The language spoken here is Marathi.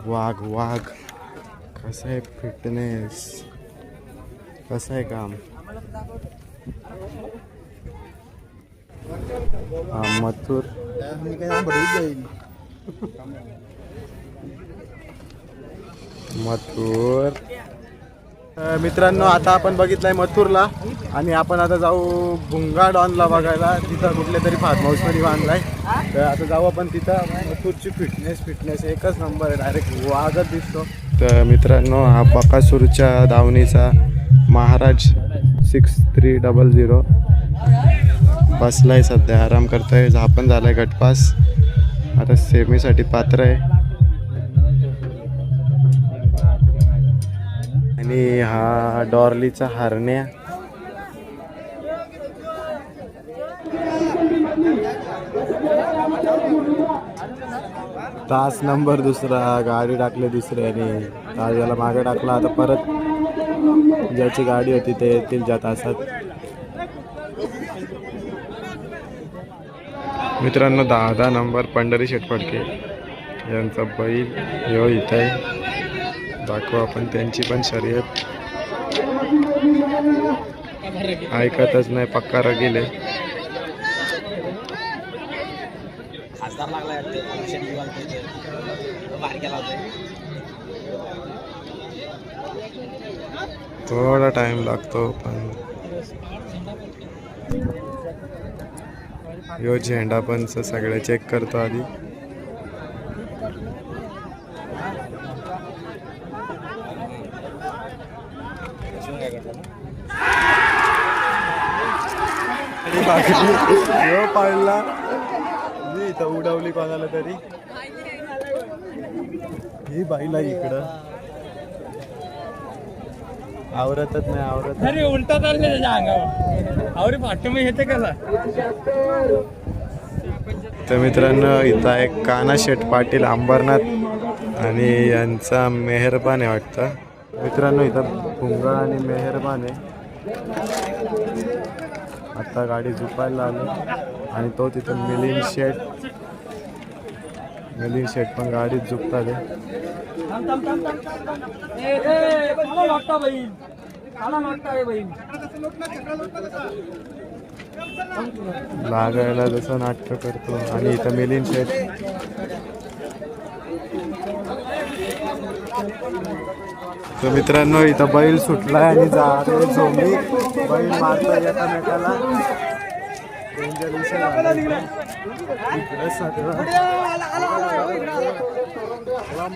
वाघ वाघ कसं आहे फिटनेस, कसं आहे काम. हा मथुर मथुर. मित्रांनो आता आपण बघितलंय मथुरला आणि आपण आता जाऊ भुंगा डॉनला बघायला. तिथं कुठल्या तरी फार्म हाऊसमध्ये बांधलाय, तर आता जाऊ आपण तिथं. मथुरची फिटनेस एकच नंबर आहे, डायरेक्ट वाघच दिसतो. तर मित्रांनो हा बकासूरच्या दावणीचा महाराज 6300 बसलाय, सध्या आराम करतोय. झापण झालाय गटपास, आता सेमीसाठी पात्र आहे. आणि हा डॉर्लीचा हरण्या. तास नंबर दुसरा, गाडी टाकली दुसऱ्याने, तास मागे टाकला. आता परत ज्याची गाडी होती ते येतील ज्या तासात. मित्रांनो 10 नंबर पंढरी शेटफडके यांचा बैल ह्यो इथं आहे. दाखवू आपण त्यांची पण शर्यत. ऐकतच नाही, पक्का रगील आहे. थोडा टाइम लागतो, पण यो झेंडा पण सगळे चेक करतो आधी. पाळला मी इथं उडवली कोणाला तरी. ही बाईला इकडं आवरतच नाही, आवरत. अरे उलटा चालले त्याच्या अंगावर, आवरे फाटे मग येते कसा. तर मित्रांनो इथं एक काना शेठ पाटील अंबरनाथ आणि यांचा मेहरबान आहे वाटतं. मित्रांनो इथं भुंगा आणि मेहरबान आहे. आता गाडी झुपायला आली आणि तो तिथं मिलिंद शेठ पण गाडीत झुकतात. लागायला जसं नाटक करतो. आणि इथं मिलिंद शेठ तर मित्रांनो इथं बैल सुटलाय आणि झोंबी बैल मारतोय एकामेकाला. डेंजर विषय झाला.